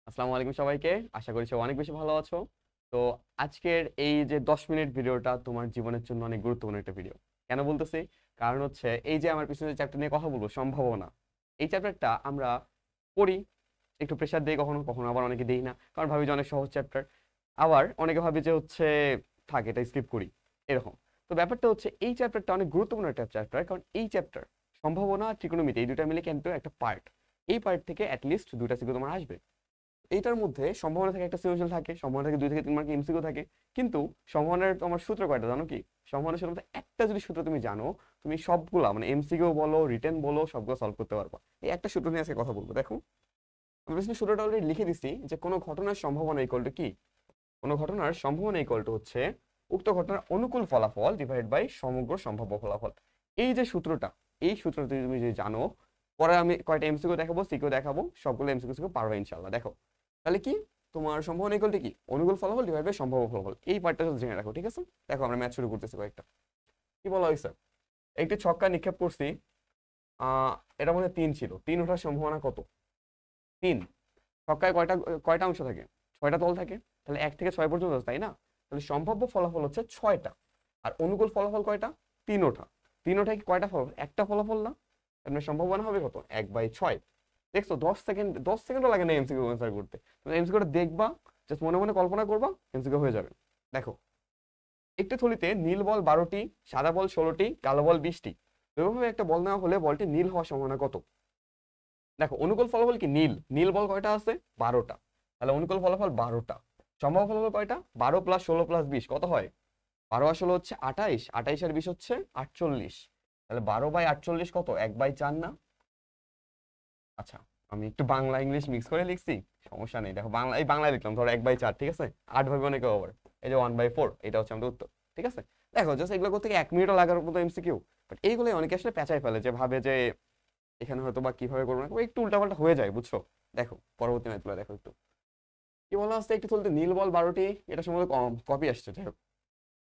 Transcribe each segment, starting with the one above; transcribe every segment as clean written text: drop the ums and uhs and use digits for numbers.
আসসালামু আলাইকুম সবাইকে। আশা করি সবাই অনেক বেশি ভালো আছো। তো আজকের এই যে 10 মিনিট ভিডিওটা তোমার জীবনের জন্য অনেক গুরুত্বপূর্ণ একটা ভিডিও। কেন বলতেছি? কারণ হচ্ছে এই যে আমার পিছনে যে চ্যাপ্টার নিয়ে কথা বলবো, সম্ভাবনা। এই চ্যাপ্টারটা আমরা পড়ি, একটু প্রেশার দেই, কখনো কখনো আবার অনেকে দেই না, কারণ ভাবি যে অনেক সহজ চ্যাপ্টার। আবার অনেকে ভাবি যে হচ্ছে থাক এটা স্কিপ করি, এরকম। তো ব্যাপারটা হচ্ছে এই চ্যাপ্টারটা অনেক গুরুত্বপূর্ণ একটা চ্যাপ্টার, কারণ এই চ্যাপ্টার সম্ভাবনা আর ত্রিকোণমিতি এই দুটা মিলে কিন্তু একটা পার্ট। এই পার্ট থেকে অ্যাটলিস্ট দুটা সিকিউ তোমার আসবে। এইটার মধ্যে সম্ভাবনা থাকে, একটা সলিউশন থাকে, সম্ভাবনা থাকে 2 থেকে 3 মার্ক এমসিকিউ থাকে। কিন্তু সম্ভাবনার তোমার সূত্র কয়টা জানো কি? সম্ভাবনার সূত্র মধ্যে একটা যদি সূত্র তুমি জানো, তুমি সবগুলা মানে এমসিকিউ বলো, রিটেন বলো, সবগুলো সলভ করতে পারবা। এই একটা সূত্র নিয়ে আজকে কথা বলবো। দেখো, আমি বেসিক্যালি সূত্রটা অলরেডি লিখে দিছি, যে কোনো ঘটনার সম্ভাবনা ইকুয়াল টু কি? কোনো ঘটনার সম্ভাবনা ইকুয়াল টু হচ্ছে উক্ত ঘটনার অনুকূল ফলাফল ডিভাইড বাই সমগ্র সম্ভাব্য ফলাফল। এই যে সূত্রটা, এই সূত্রটা তুমি যদি জানো, পরে আমি কয়টা এমসিকিউ দেখাবো, সিকিউ দেখাবো, সবগুলো এমসিকিউ পারবে ইনশাআল্লাহ। দেখো, তাহলে কি তোমার সম্ভাবনা ইকুয়াল টু কি? অনুকূল ফলাফল ডিভাইড বাই সম্ভাব্য ফলাফল। এই পার্টটা যদি জেনে রাখো, ঠিক আছে? দেখো, আমরা ম্যাচ শুরু করতেছি কয়েকটা। কি বলা হয়েছে? একটি ছক্কা নিক্ষেপ করছি, আহ এটার মধ্যে 3 ছিল। 3 ওঠার সম্ভাবনা কত? 3। ছক্কায় কয়টা কয়টা অংশ থাকে? 6টা তল থাকে। তাহলে 1 থেকে 6 পর্যন্ত আছে, তাই না? তাহলে সম্ভাব্য ফলাফল হচ্ছে 6টা। আর অনুকূল ফলাফল কয়টা? 3 ওঠা। 3 ওঠায় কি কয়টা ফলাফল? একটা ফলাফল না? আপনার সম্ভাবনা হবে কত? 1/6। দেখছো, 10 সেকেন্ড, 10 সেকেন্ডও লাগে না এমসিকিউ অ্যান্সার করতে। তুমি এমসিকিউটা দেখবা, জাস্ট মনে মনে কল্পনা করবা, এমসিকিউ হয়ে যাবে। দেখো, একটি থলিতে নীল বল 12টি, সাদা বল 16টি, কালো বল 20টি। এভাবে একটা বল নেওয়া হলে বলটি নীল হওয়ার সম্ভাবনা কত? দেখো, অনুকূল ফলাফল কি? নীল। নীল বল কয়টা আছে? 12টা। তাহলে অনুকূল ফলাফল 12টা। সম্ভাব্য ফলাফল কয়টা? 12 প্লাস 16 প্লাস 20 কত হয়? 12 আর 16 হচ্ছে 28, 28 আর 20 হচ্ছে 48। তাহলে 12/48 কত? 1/4 না? আচ্ছা, আমি একটু বাংলা ইংলিশ মিক্স করে লিখছি, সমস্যা নেই। দেখো, বাংলা এই বাংলায় লিখলাম, ধরো 1/4, ঠিক আছে? 8 ভাবে অনেকে ওভার। এই যে 1/4, এটা হচ্ছে আমাদের উত্তর, ঠিক আছে? দেখো, জাস্ট এগুলো করতে 1 মিনিটও লাগার মতো এমসিকিউ। বাট এইগুলো অনেকে আসলে পেঁচাই ফেলে, যে ভাবে যে এখানে হয়তো বা কিভাবে করবো না করবো, একটু উল্টাপাল্টা হয়ে যায়, বুঝছো? দেখো, পরবর্তী ম্যাথগুলো দেখো একটু। কি বলা হচ্ছে? একটি থলিতে নীল বল 12টি, এটা সম্ভবত কপি আসছে, যাই হোক।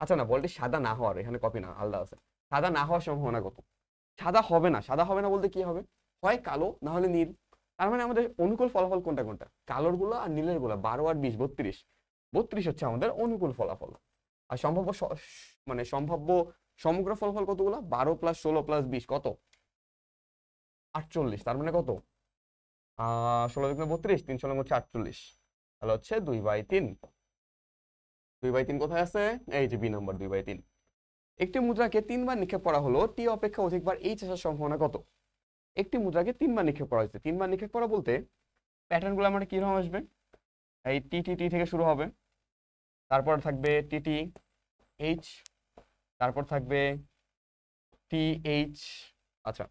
আচ্ছা, না, বলটি সাদা না হওয়ার, এখানে কপি না, আলাদা আছে। সাদা না হওয়ার সম্ভাবনা কত? সাদা হবে না। সাদা হবে না বলতে কি হবে? হয় কালো, না হলে নীল। তার মানে আমাদের অনুকূল ফলাফল কোনটা কোনটা? কালোর গুলো আর নীলের গুলো। 12 আর 20, 32। 32 হচ্ছে আমাদের অনুকূল ফলাফল। আর সম্ভাব্য মানে সম্ভাব্য সমগ্র ফলাফল কতগুলো? 12 প্লাস 16 প্লাস 20 কত? 48। তার মানে কত? 16 × 32, 3 16 হচ্ছে 48। তাহলে হচ্ছে 2/3। 2/3 কোথায় আছে? এই যে বি নাম্বার, 2/3। একটি মুদ্রাকে 3 বার নিক্ষেপ করা হলো, টি অপেক্ষা অধিকবার এইচ আসার সম্ভাবনা কত? একটি মুদ্রাকে 3 বার নিক্ষেপ করা হয়েছে। 3 বার নিক্ষেপ করা বলতে প্যাটার্ন গুলো আমার কিরকম আসবে? এই টি টি টি থেকে শুরু হবে, তারপর থাকবে টি টি এইচ, তারপর থাকবে টি এইচ, আচ্ছা,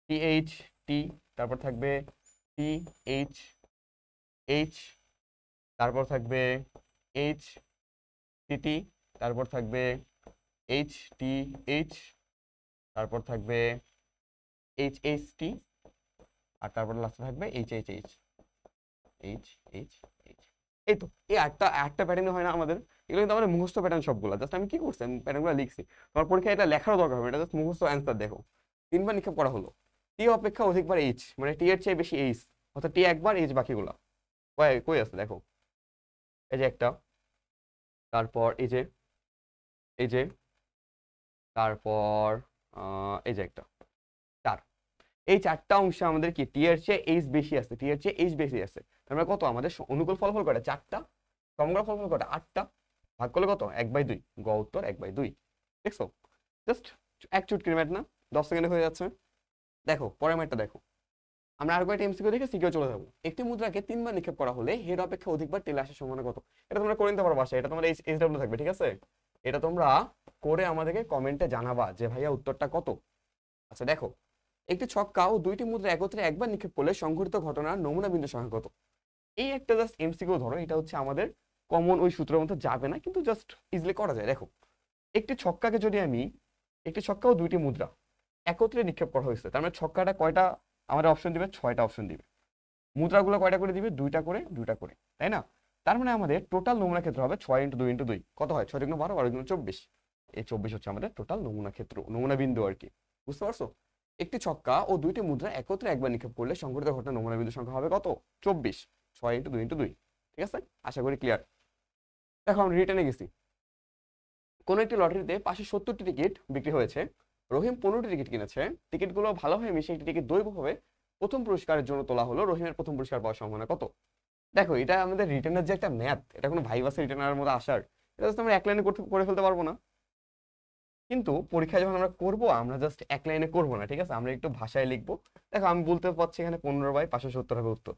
টি এইচ টি, তারপর থাকবে টি এইচ এইচ, তারপর থাকবে এইচ টি টি, তারপর থাকবে এইচ টি এইচ, তারপর থাকবে এইচ এইচ টি, আর তারপর লাস্টে থাকবে H H H, H H H. এই তো, এই আটটা আটটা প্যাটার্ন হয় না আমাদের? এগুলো কিন্তু আমাদের মুখস্থ প্যাটার্ন সবগুলো। জাস্ট আমি কি করছি, আমি প্যাটার্নগুলো লিখছি। তোমার পরীক্ষায় এটা লেখারও দরকার হবে, এটা জাস্ট মুখস্থ অ্যান্সার। দেখো, 3 বার নিক্ষেপ করা হলো, টি অপেক্ষা অধিকবার এইচ, মানে টি এর চেয়ে বেশি এইচ, অর্থাৎ টি একবার, এইচ বাকিগুলা। কই কই আছে? দেখো, এই যে একটা, তারপর এই যে তারপর এই যে একটা, 4। এই 4টা অংশে আমাদের কি টি এর চেয়ে এইচ বেশি আছে, টি এর চেয়ে এইচ বেশি আছে। তার মানে কত? আমাদের অনুকূল ফলাফল কয়টা? 4টা। সমগ্র ফলাফল কয়টা? 8টা। ভাগ করলে কত? 1/2। গ উত্তর 1/2। দেখছো, জাস্ট এক চুটকির ম্যাথ না, 10 সেকেন্ডে হয়ে যাচ্ছে। দেখো, পরের ম্যাথটা দেখো। আমরা আর কয়েকটা এমসিকিউ দেখে সিকিউ চলে যাবো। একটি মুদ্রাকে 3 বার নিক্ষেপ করা হলে হেড অপেক্ষা অধিকবার টেলে আসার সম্ভাবনা কত? এটা তোমরা করে নিতে পারো বাসায়, এটা তোমার এইচ ডাব্লিউ থাকবে, ঠিক আছে? এটা তোমরা করে আমাদেরকে কমেন্টে জানাবা যে ভাইয়া উত্তরটা কত। আচ্ছা, দেখো, একটি ছক্কা ও 2টি মুদ্রা একত্রে একবার নিক্ষেপ করলে সংঘটিত ঘটনার নমুনা বিন্দু সংখ্যা কত? এই একটা জাস্ট এমসিকিউ ধরো, এটা হচ্ছে আমাদের কমন, ওই সূত্রের মধ্যে যাবে না, কিন্তু জাস্ট ইজিলি করা যায়। দেখো, একটি ছক্কাকে যদি আমি, একটি ছক্কা ও 2টি মুদ্রা একত্রে নিক্ষেপ করা হয়েছে, তার মানে ছক্কাটা কয়টা আমাদের অপশন দিবে? 6টা অপশন দিবে। মুদ্রাগুলো কয়টা করে দিবে? 2টা করে, 2টা করে, তাই না? তার মানে আমাদের টোটাল নমুনা ক্ষেত্র হবে 6 × 2 × 2 কত হয়? 6 × 12, 12 × 24। এই 24 হচ্ছে আমাদের টোটাল নমুনা ক্ষেত্র, নমুনা বিন্দু আর কি। বুঝতে পারছো? একটি ছক্কা ও 2টি মুদ্রা একত্রে একবার নিক্ষেপ করলে সংঘটিত ঘটনা নমুনা বিন্দু সংখ্যা হবে কত? 24। 6 × 2 × 2, ঠিক আছে? আশা করি ক্লিয়ার। দেখো আমরা রিটার্নে গেছি। কোনো একটি লটারিতে 570টি টিকিট বিক্রি হয়েছে। রহিম 15টি টিকিট কিনেছে। টিকিটগুলো ভালোভাবে মিশিয়ে একটি টিকিট দৈবভাবে প্রথম পুরস্কারের জন্য তোলা হলো। রহিমের প্রথম পুরস্কার পাওয়ার সম্ভাবনা কত? দেখো এটা আমাদের রিটার্নের যে একটা ম্যাথ, এটা কোনো ভাইভার্সে রিটার্নের মধ্যে আসার, এটা জাস্ট আমরা এক লাইনে করে ফেলতে পারবো না। কিন্তু পরীক্ষায় যখন আমরা করবো, আমরা জাস্ট এক লাইনে করবো না, ঠিক আছে? আমরা একটু ভাষায় লিখবো। দেখো আমি বলতে পারছি এখানে 15/570 হবে উত্তর।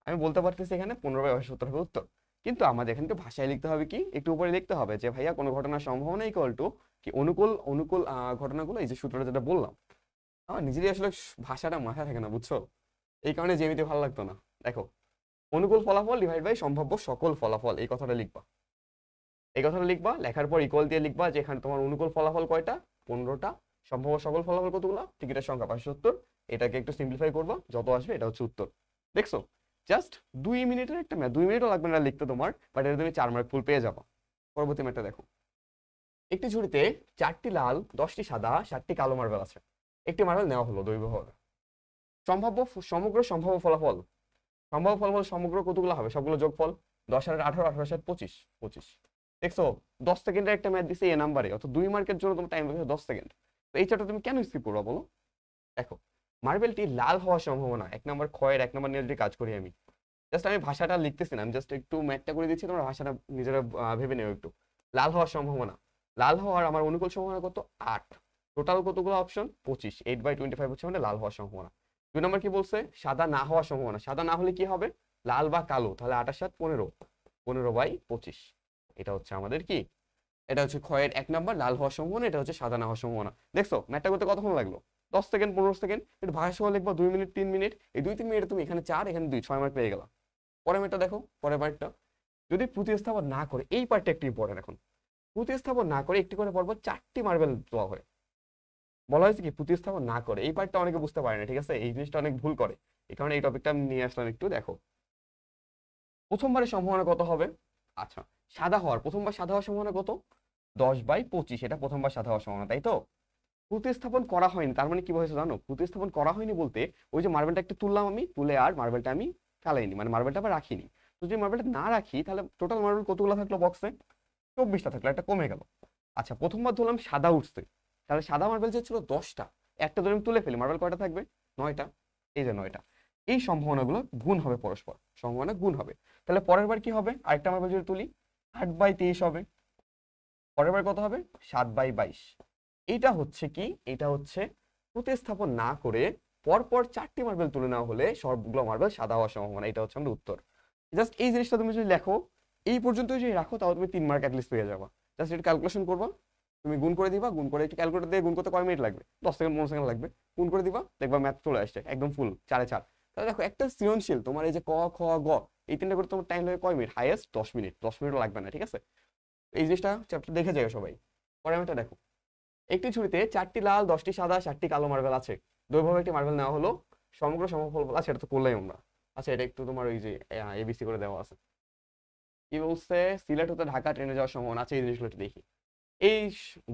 আমি বলতে পারতেছি এখানে 15/570 হবে উত্তর। কিন্তু আমাদের এখানে একটু ভাষায় লিখতে হবে, কি একটু উপরে লিখতে হবে যে ভাইয়া কোনো ঘটনার সম্ভাবনা ইকুয়াল টু কি অনুকূল অনুকূল ঘটনাগুলো, এই যে সূত্রটা যেটা বললাম। আমার নিজেরই আসলে ভাষাটা মাথায় থাকে না, বুঝছো? এই কারণে জ্যামিতি ভালো লাগতো না। দেখো অনুকূল ফলাফল ডিভাইড বাই সম্ভাব্য সকল ফলাফল, এই কথাটা লিখবা। এই কথাটা লিখবা, লেখার পর ইকুয়াল দিয়ে লিখবা যে এখানে তোমার অনুকূল ফলাফল কয়টা, 15টা, সম্ভাব্য সকল ফলাফল কতগুলো, টিকিটের সংখ্যা 570। এটাকে একটু সিম্পলিফাই করবা, যত আসবে এটা হচ্ছে উত্তর। দেখছো জাস্ট 2 মিনিটের একটা ম্যাথ, 2 মিনিটও লাগবে না লিখতে তোমার, বাট এটা তুমি 4 মার্ক ফুল পেয়ে যাবা। পরবর্তী ম্যাথটা দেখো। একটি ঝুড়িতে 4টি লাল, 10টি সাদা, 7টি কালো মার্বেল আছে। একটি মার্বেল নেওয়া হলো দৈবভাবে। সমগ্র সম্ভাব্য ফলাফল, সমগ্র কতগুলো হবে, সবগুলো যোগফল 10 আর 18, 18 আর 25, 25। দেখছো 10 সেকেন্ডের একটা ম্যাথ দিছে এ নাম্বারে, অর্থাৎ 2 মার্কের জন্য তোমার টাইম লাগছে 10 সেকেন্ড। তো এই চ্যাপ্টার তুমি কেন স্কিপ করবা বলো? দেখো মার্বেলটি লাল হওয়ার সম্ভাবনা, 1 নম্বর ক্ষয়ের 1 নম্বর নিয়ে যদি কাজ করি আমি জাস্ট, আমি ভাষাটা লিখতেছি না, আমি জাস্ট একটু ম্যাথটা করে দিচ্ছি, তোমরা ভাষাটা নিজেরা ভেবে নেও একটু। লাল হওয়ার সম্ভাবনা, লাল হওয়ার আমার অনুকূল সম্ভাবনা কত, 8। টোটাল কতগুলো অপশন, 25, 8/25 হচ্ছে মানে লাল হওয়ার সম্ভাবনা। 2 নম্বর কি বলছে, সাদা না হওয়ার সম্ভাবনা। সাদা না হলে কি হবে, লাল বা কালো, তাহলে 8 আর 7 15, 15/25। এটা হচ্ছে আমাদের কি, এটা হচ্ছে ক্ষয়ের 1 নাম্বার, লাল হওয়ার সম্ভাবনা। এটা হচ্ছে সাদা না হওয়ার সম্ভাবনা। দেখছো ম্যাথটা করতে কতক্ষণ লাগলো, 10 সেকেন্ড 15 সেকেন্ড। একটু ভাষা সহ লিখবা 2 মিনিট 3 মিনিট। এই 2-3 মিনিটে তুমি এখানে 4, এখানে 2, 6 মার্ক পেয়ে গেলা। পরের ম্যাথটা দেখো, পরের পার্টটা যদি প্রতিস্থাপন না করে, এই পার্টটা একটু ইম্পর্টেন্ট। এখন প্রতিস্থাপন না করে একটি করে পরপর 4টি মার্বেল দেওয়া হয়। বলা হয়েছে কি প্রতিস্থাপন না করে, এই পার্টটা অনেকে বুঝতে পারে না, ঠিক আছে? এই জিনিসটা অনেক ভুল করে, এই কারণে এই টপিকটা আমি নিয়ে আসলাম। একটু দেখো প্রথমবারের সম্ভাবনা কত হবে। আচ্ছা সাদা হওয়ার, প্রথমবার সাদা হওয়ার সম্ভাবনা কত, 10/25। এটা প্রথমবার সাদা হওয়ার সম্ভাবনা, তাই তো? প্রতিস্থাপন করা হয়নি, তার মানে কি হয়েছে জানো? প্রতিস্থাপন করা হয়নি বলতে ওই যে মার্বেলটা একটু তুললাম আমি, তুলে আর মার্বেলটা আমি ফেলাইনি, মানে মার্বেলটা আবার রাখিনি। তো যদি মার্বেলটা না রাখি তাহলে টোটাল মার্বেল কতগুলো থাকলো বক্সে, 24টা থাকলো, একটা কমে গেল। আচ্ছা প্রথমবার ধরলাম সাদা উঠছে, তাহলে সাদা মার্বেল যে ছিল 10টা, একটা ধরে আমি তুলে ফেলি, মার্বেল কয়টা থাকবে, 9টা। এই যে 9টা, এই সম্ভাবনাগুলো গুণ হবে পরস্পর, সম্ভাবনা গুণ হবে। তাহলে পরের বার কি হবে, আরেকটা মার্বেল যদি তুলি 8/23 হবে। পরের বার কত হবে, 7/22। এইটা হচ্ছে কি, এটা হচ্ছে প্রতিস্থাপন না করে পরপর 4টি মার্বেল তুলে নেওয়া হলে সবগুলো মার্বেল সাদা হওয়ার সম্ভাবনা। এটা হচ্ছে আমাদের উত্তর। জাস্ট এই জিনিসটা তুমি যদি লেখো, এই পর্যন্ত যদি রাখো, তাহলে তুমি 3 মার্ক অ্যাটলিস্ট পেয়ে যাবা। জাস্ট এটা ক্যালকুলেশন করবা, তুমি গুণ করে দিবা, গুণ করে একটু ক্যালকুলেটর দিয়ে গুণ করতে কয় মিনিট লাগবে, 10 সেকেন্ড 15 সেকেন্ড লাগবে। গুণ করে দিবা, দেখবা ম্যাথ চলে আসছে একদম ফুল 4 এ 4। তাহলে দেখো একটা সৃজনশীল তোমার এই যে ক খ গ, এই তিনটা করে তোমার টাইম লাগে কয় মিনিট, হাইয়েস্ট 10 মিনিট, 10 মিনিটও লাগবে না, ঠিক আছে? এই জিনিসটা চ্যাপ্টার দেখে যাবে সবাই। পরে আমি দেখো, একটি ঝুড়িতে 4টি লাল, 10টি সাদা, 7টি কালো মার্বেল আছে। দৈবভাবে একটি মার্বেল নেওয়া হলো। সমগ্র সমফল বলা, সেটা তো করলাই আমরা। আচ্ছা এটা একটু তোমার ওই যে এবিসি করে দেওয়া আছে। কি বলছে, সিলেট হতে ঢাকা ট্রেনে যাওয়ার সম্ভাবনা আছে, এই জিনিসগুলো একটু দেখি। এই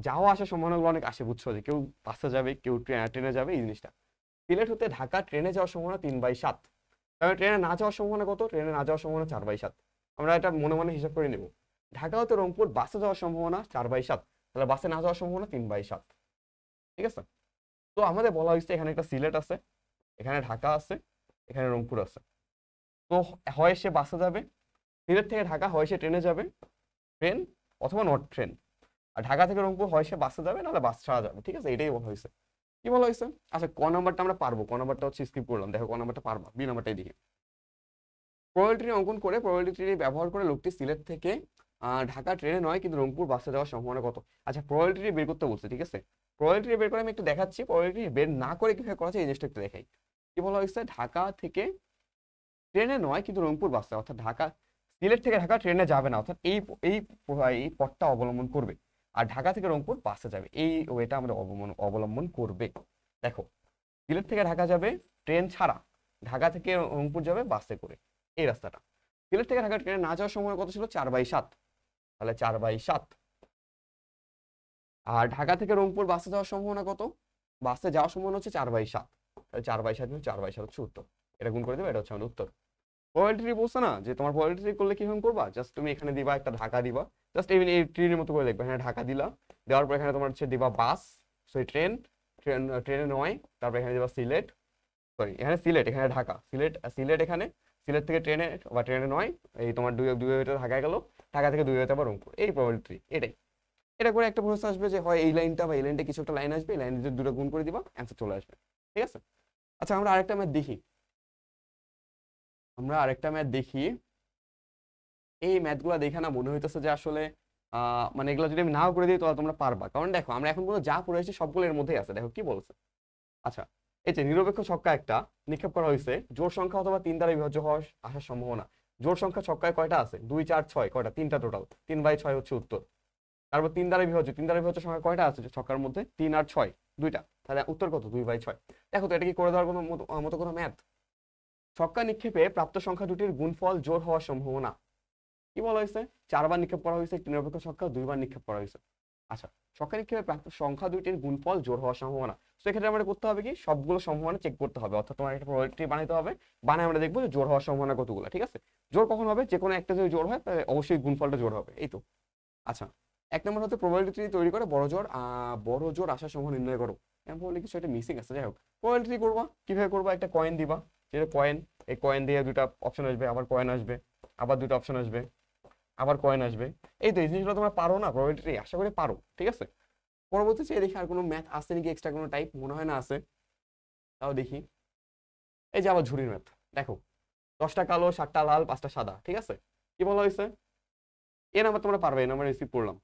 যাওয়া আসার সম্ভাবনাগুলো অনেক আসে, বুঝছো? যে কেউ বাসে যাবে, কেউ ট্রেনে যাবে, এই জিনিসটা। সিলেট হতে ঢাকা ট্রেনে যাওয়ার সম্ভাবনা 3/7। তবে ট্রেনে না যাওয়ার সম্ভাবনা কত, ট্রেনে না যাওয়ার সম্ভাবনা 4/7। আমরা এটা মনে মনে হিসাব করে নেব। ঢাকা হতে রংপুর বাসে যাওয়ার সম্ভাবনা 4/7, তাহলে বাসে না যাওয়ার সম্ভাবনা 3/7, ঠিক আছে? তো আমাদের বলা হয়েছে এখানে একটা সিলেট আছে, এখানে ঢাকা আছে, এখানে রংপুর আছে। তো হয় সে বাসে যাবে, সিলেট থেকে ঢাকা হয় সে ট্রেনে যাবে, ট্রেন অথবা নট ট্রেন। আর ঢাকা থেকে রংপুর হয় সে বাসে যাবে, নাহলে বাস ছাড়া যাবে, ঠিক আছে? এটাই বলা হয়েছে। কি বলা হয়েছে? আচ্ছা ক নাম্বারটা আমরা পারবো, ক নাম্বারটা হচ্ছে স্কিপ করলাম। দেখো ক নাম্বারটা পারবা, বি নাম্বারটাই দেখি। প্রবাবিলিটি অঙ্কন করে, প্রবাবিলিটি ব্যবহার করে লোকটি সিলেট থেকে ঢাকা ট্রেনে নয় কিন্তু রংপুর বাসে যাওয়ার সম্ভাবনা কত। আচ্ছা প্রবাবিলিটি বের করতে বলছে, ঠিক আছে? প্রবাবিলিটি বের করে আমি একটু দেখাচ্ছি, প্রবাবিলিটি বের না করে কিভাবে করা যায় এই জিনিসটা একটু দেখাই। কি বলা হয়েছে, ঢাকা থেকে ট্রেনে নয় কিন্তু রংপুর বাসে, অর্থাৎ ঢাকা সিলেট থেকে ঢাকা ট্রেনে যাবে না, অর্থাৎ এই এই এই পথটা অবলম্বন করবে। আর ঢাকা থেকে রংপুর বাসে যাবে, এই ওয়েটা আমাদের অবলম্বন করবে। দেখো সিলেট থেকে ঢাকা যাবে ট্রেন ছাড়া, ঢাকা থেকে রংপুর যাবে বাসে করে, এই রাস্তাটা। সিলেট থেকে ঢাকা ট্রেনে না যাওয়ার সময় কত ছিল, 4/7, তাহলে 4/7। আর ঢাকা থেকে রংপুর বাসে যাওয়ার সম্ভাবনা কত, বাসে যাওয়ার সম্ভাবনা হচ্ছে 4/7, তাহলে 4/7 4/7 হচ্ছে উত্তর। এটা গুণ করে দেবে, এটা হচ্ছে আমাদের উত্তর। প্রবাবিলিটি বলছে না যে তোমার প্রবাবিলিটি করলে কিভাবে করবা, জাস্ট তুমি এখানে দিবা একটা ঢাকা দিবা, জাস্ট এই ট্রেনের মতো করে লিখবা, এখানে ঢাকা দিলা, দেওয়ার পর এখানে তোমার হচ্ছে দিবা বাস, সরি ট্রেনে নয়, তারপর এখানে দিবা সিলেট, সরি এখানে সিলেট, এখানে ঢাকা, সিলেট এখানে, সিলেট থেকে ট্রেনে বা ট্রেনে নয়, এই তোমার দুই দুই ঢাকা গেল, ঢাকা থেকে দুই আবার রংপুর, এই প্রবাবিলিটি এটাই। এটা করে একটা প্রসেস আসবে যে হয় এই লাইনটা বা এই লাইনটা কিছু একটা লাইন আসবে, এই লাইন যদি দুটো গুণ করে দিবা অ্যান্সার চলে আসবে, ঠিক আছে। আচ্ছা আমরা আরেকটা ম্যাথ দেখি, এই ম্যাথগুলো দেখে না মনে হইতেছে যে আসলে মানে এগুলো যদি আমি নাও করে দিই তাহলে তোমরা পারবা, কারণ দেখো আমরা এখন পর্যন্ত যা পড়েছি সবগুলো এর মধ্যেই আছে, দেখো কি বলছে। আচ্ছা এই যে নিরপেক্ষ ছক্কা একটা নিক্ষেপ করা হয়েছে, জোড় সংখ্যা অথবা 3 দ্বারা বিভাজ্য হওয়ার আসার সম্ভাবনা। জোড় সংখ্যা ছক্কায় কয়টা আছে? 2 4 6, কয়টা? 3টা টোটাল, 3/6 হচ্ছে উত্তর। তারপর 3 দ্বারা বিভাজ্য সংখ্যা কয়টা আছে ছক্কার মধ্যে? 3 আর 6, দুইটা, তাহলে উত্তর কত? 2/6। দেখো তো এটা কি করে দেওয়ার কোনো মতো কোনো ম্যাথ? ছক্কা নিক্ষেপে প্রাপ্ত সংখ্যা দুটির গুণফল জোড় হওয়ার সম্ভাবনা। কি বলা হয়েছে? 4 বার নিক্ষেপ করা হয়েছে একটি নিরপেক্ষ ছক্কা, 2 বার নিক্ষেপ করা হয়েছে। আচ্ছা ছক্কা নিক্ষেপে প্রাপ্ত সংখ্যা দুইটির গুণফল জোড় হওয়ার সম্ভাবনা। তো এক্ষেত্রে আমরা করতে হবে কি, সবগুলো সম্ভাবনা চেক করতে হবে, অর্থাৎ তোমার একটা প্রবাবিলিটি বানাইতে হবে, বানায় আমরা দেখবো যে জোড় হওয়ার সম্ভাবনা কতগুলো, ঠিক আছে। জোড় কখন হবে? যে কোনো একটা যদি জোড় হয় তাহলে অবশ্যই গুণফলটা জোড় হবে, এই তো। আচ্ছা 1 নম্বর হতে প্রবাবিলিটি তৈরি করে বড় জোড় আসার সম্ভাবনা নির্ণয় করো। এমন বলে কিছু একটা মিসিং আছে, যাই হোক প্রবাবিলিটি করবা কিভাবে করবা, একটা কয়েন দিবা, যেটা কয়েন, এই কয়েন দিয়ে দুটা অপশন আসবে, আবার কয়েন আসবে, আবার দুটো অপশন আসবে, আবার কয়েন আসবে, এই তো এই জিনিসগুলো তোমরা পারো না, প্রবাবিলিটি আশা করি পারো, ঠিক আছে। পরবর্তী চেয়ে দেখি আর কোনো ম্যাথ আছে নাকি, এক্সট্রা কোনো টাইপ, মনে হয় না আছে, তাও দেখি। এই যে আবার ঝুড়ির ম্যাথ, দেখো 10টা কালো 7টা লাল 5টা সাদা, ঠিক আছে। কি বলা হয়েছে? এ নাম্বার তোমরা পারবে, এই নাম্বার রিসিভ করলাম।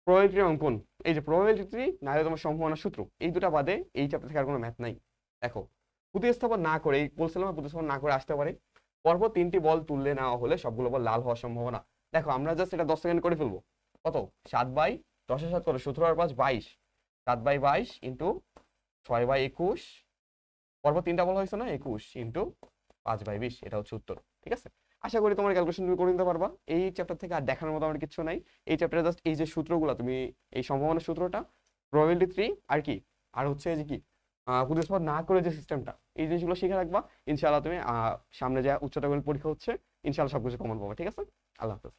প্রবাবিলিটি অঙ্কন, এই যে প্রবাবিলিটি না হলে তোমার সম্ভাবনা সূত্র, এই দুটা বাদে এই চ্যাপ্টার থেকে আর কোনো ম্যাথ নাই। দেখো প্রতিস্থাপন না করে, এই বলছিলাম প্রতিস্থাপন না করে আসতে পারে, পরপর 3টি বল তুললে নেওয়া হলে সবগুলো বল লাল হওয়ার সম্ভাবনা। দেখো আমরা জাস্ট এটা 10 সেকেন্ড করে ফেলবো, কত? 7/10 কত? 17 আর 5 22, 7/22 ইন্টু 6/21, পরপর 3টা বল হয়েছে না, 21 ইন্টু 5/20, এটা হচ্ছে উত্তর, ঠিক আছে। আশা করি তোমার ক্যালকুলেশন তুমি করে নিতে পারবা। এই চ্যাপ্টার থেকে আর দেখানোর মতো আমার কিছু নাই, এই চ্যাপ্টারে জাস্ট এই যে সূত্রগুলো তুমি, এই সম্ভাবনার সূত্রটা, প্রবাবিলিটি 3, আর কি, আর হচ্ছে এই যে কি প্রতিস্থাপন না করে যে সিস্টেমটা, এই জিনিসগুলো শিখে রাখবা। ইনশাআল্লাহ তুমি সামনে যা উচ্চতা পরীক্ষা হচ্ছে, ইনশাআল্লাহ সবকিছু কমন পাবা, ঠিক আছে। আল্লাহ হাফেজ।